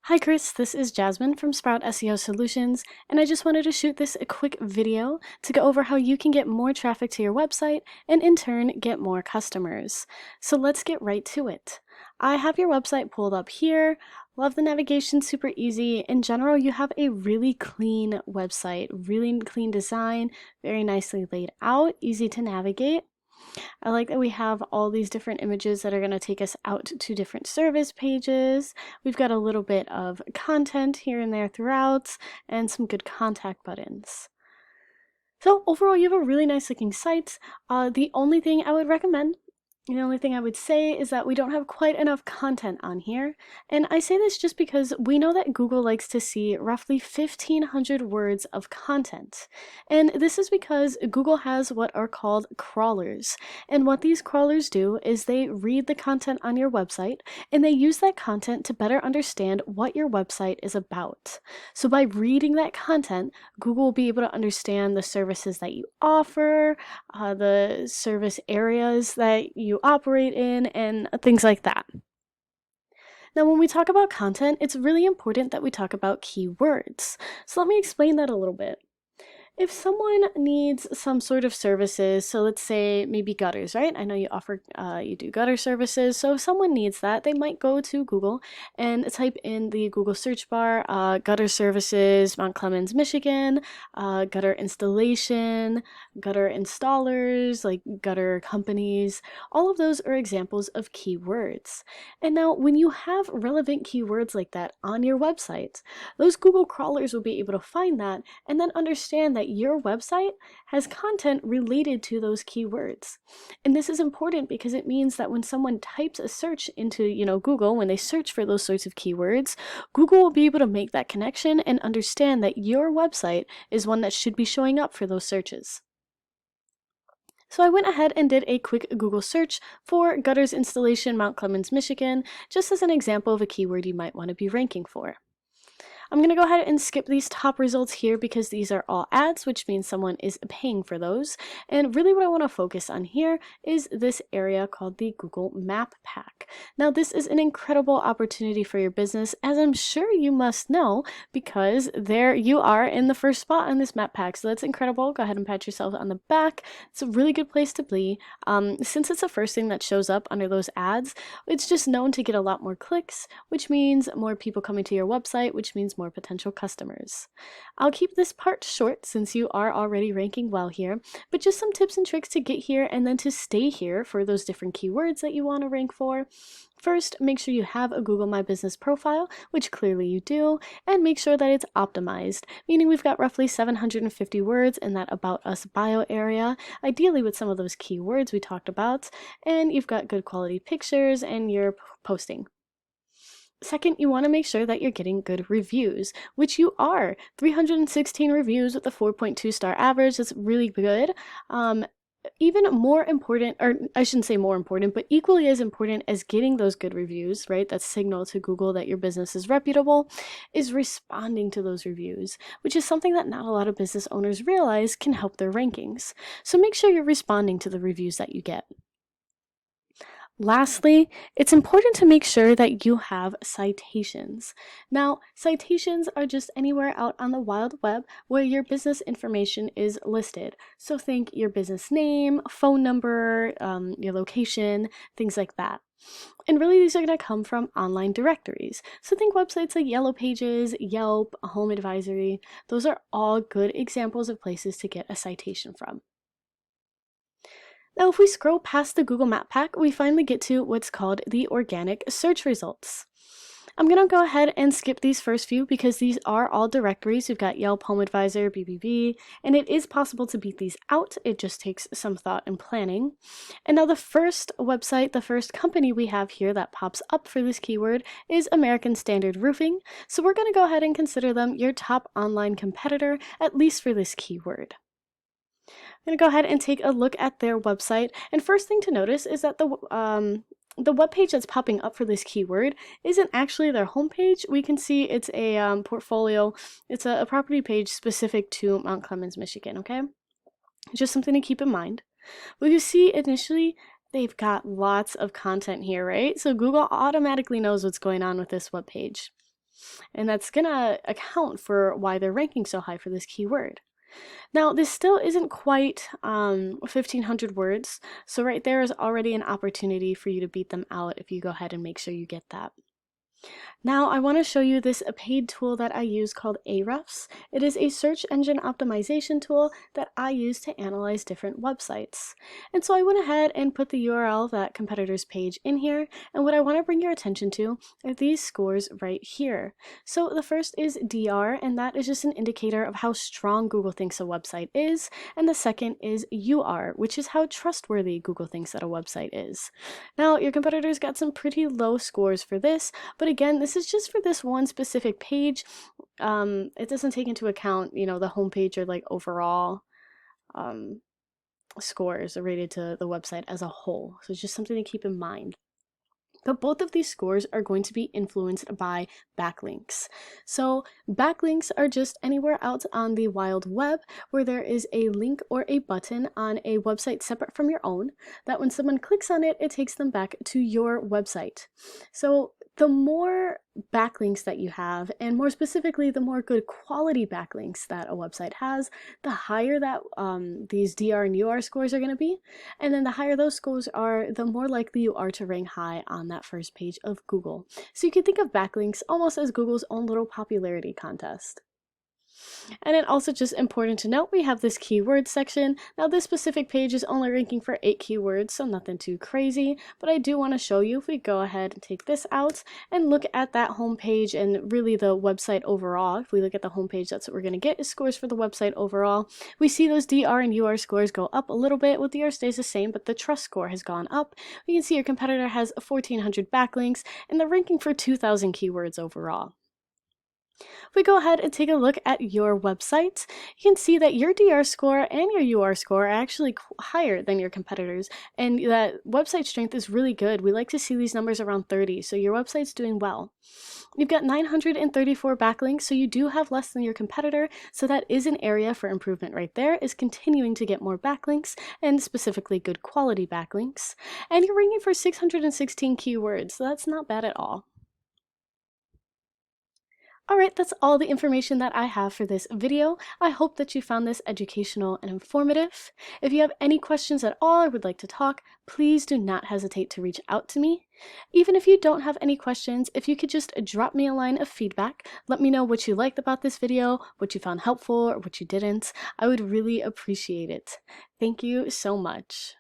Hi Chris, this is Jasmine from Sprout SEO Solutions, and I just wanted to shoot this a quick video to go over how you can get more traffic to your website and in turn get more customers. So let's get right to it. I have your website pulled up here. Love the navigation, super easy. In general, you have a really clean website, really clean design, very nicely laid out, easy to navigate. I like that we have all these different images that are going to take us out to different service pages. We've got a little bit of content here and there throughout, and some good contact buttons. So overall, you have a really nice looking site. The only thing I would recommend, the only thing I would say is that we don't have quite enough content on here. And I say this just because we know that Google likes to see roughly 1,500 words of content. And this is because Google has what are called crawlers. And what these crawlers do is they read the content on your website and they use that content to better understand what your website is about. So by reading that content, Google will be able to understand the services that you offer, the service areas that you operate in, and things like that. Now, when we talk about content, it's really important that we talk about keywords. So let me explain that a little bit. If someone needs some sort of services, so let's say maybe gutters, right? I know you do gutter services. So if someone needs that, they might go to Google and type in the Google search bar, gutter services, Mount Clements, Michigan, gutter installation, gutter installers, like gutter companies. All of those are examples of keywords. And now when you have relevant keywords like that on your website, those Google crawlers will be able to find that and then understand that your website has content related to those keywords. And this is important because it means that when someone types a search into, Google, when they search for those sorts of keywords, Google will be able to make that connection and understand that your website is one that should be showing up for those searches. So I went ahead and did a quick Google search for gutters installation Mount Clemens, Michigan, just as an example of a keyword you might want to be ranking for. I'm going to go ahead and skip these top results here because these are all ads, which means someone is paying for those. And really what I want to focus on here is this area called the Google Map Pack. Now, this is an incredible opportunity for your business, as I'm sure you must know, because there you are in the first spot on this map pack. So that's incredible. Go ahead and pat yourself on the back. It's a really good place to be. Since it's the first thing that shows up under those ads, it's just known to get a lot more clicks, which means more people coming to your website, which means more potential customers. I'll keep this part short since you are already ranking well here, but just some tips and tricks to get here and then to stay here for those different keywords that you want to rank for. First, make sure you have a Google My Business profile, which clearly you do, and make sure that it's optimized, meaning we've got roughly 750 words in that About Us bio area, ideally with some of those keywords we talked about, and you've got good quality pictures and you're posting. Second, you want to make sure that you're getting good reviews, which you are. 316 reviews with a 4.2 star average. That's really good. Even more important, or I shouldn't say more important, but equally as important as getting those good reviews, right? That signal to Google that your business is reputable, is responding to those reviews, which is something that not a lot of business owners realize can help their rankings. So make sure you're responding to the reviews that you get. Lastly, it's important to make sure that you have citations. Now, citations are just anywhere out on the wild web where your business information is listed. So think your business name, phone number, your location, things like that. And really, these are going to come from online directories. So think websites like Yellow Pages, Yelp, Home Advisory. Those are all good examples of places to get a citation from. Now, if we scroll past the Google Map Pack, we finally get to what's called the organic search results. I'm going to go ahead and skip these first few because these are all directories. We've got Yelp, Home Advisor, BBB, and it is possible to beat these out. It just takes some thought and planning. And now the first website, the first company we have here that pops up for this keyword is American Standard Roofing. So we're going to go ahead and consider them your top online competitor, at least for this keyword. I'm going to go ahead and take a look at their website. And first thing to notice is that the web page that's popping up for this keyword isn't actually their homepage. We can see it's a portfolio. It's a property page specific to Mount Clemens, Michigan, okay? Just something to keep in mind. But you see initially, they've got lots of content here, right? So Google automatically knows what's going on with this web page. And that's gonna account for why they're ranking so high for this keyword. Now, this still isn't quite 1,500 words, so right there is already an opportunity for you to beat them out if you go ahead and make sure you get that. Now I want to show you this paid tool that I use called Ahrefs. It is a search engine optimization tool that I use to analyze different websites. And so I went ahead and put the URL of that competitor's page in here, and what I want to bring your attention to are these scores right here. So the first is DR, and that is just an indicator of how strong Google thinks a website is, and the second is UR, which is how trustworthy Google thinks that a website is. Now, your competitors got some pretty low scores for this, but again, this is just for this one specific page. It doesn't take into account, the homepage or like overall scores rated to the website as a whole. So it's just something to keep in mind. But both of these scores are going to be influenced by backlinks. So backlinks are just anywhere out on the wild web where there is a link or a button on a website separate from your own, that when someone clicks on it, it takes them back to your website. So the more backlinks that you have, and more specifically, the more good quality backlinks that a website has, the higher that these DR and UR scores are going to be. And then the higher those scores are, the more likely you are to rank high on that first page of Google. So you can think of backlinks almost as Google's own little popularity contest. And then also just important to note, we have this keyword section. Now this specific page is only ranking for 8 keywords, so nothing too crazy, but I do want to show you, if we go ahead and take this out and look at that home page and really the website overall. If we look at the home page, that's what we're going to get is scores for the website overall. We see those DR and UR scores go up a little bit. With DR stays the same, but the trust score has gone up. We can see your competitor has 1,400 backlinks and they're ranking for 2,000 keywords overall. If we go ahead and take a look at your website, you can see that your DR score and your UR score are actually higher than your competitors, and that website strength is really good. We like to see these numbers around 30, so your website's doing well. You've got 934 backlinks, so you do have less than your competitor, so that is an area for improvement right there, is continuing to get more backlinks, and specifically good quality backlinks. And you're ranking for 616 keywords, so that's not bad at all. Alright, that's all the information that I have for this video. I hope that you found this educational and informative. If you have any questions at all or would like to talk, please do not hesitate to reach out to me. Even if you don't have any questions, if you could just drop me a line of feedback, let me know what you liked about this video, what you found helpful, or what you didn't. I would really appreciate it. Thank you so much.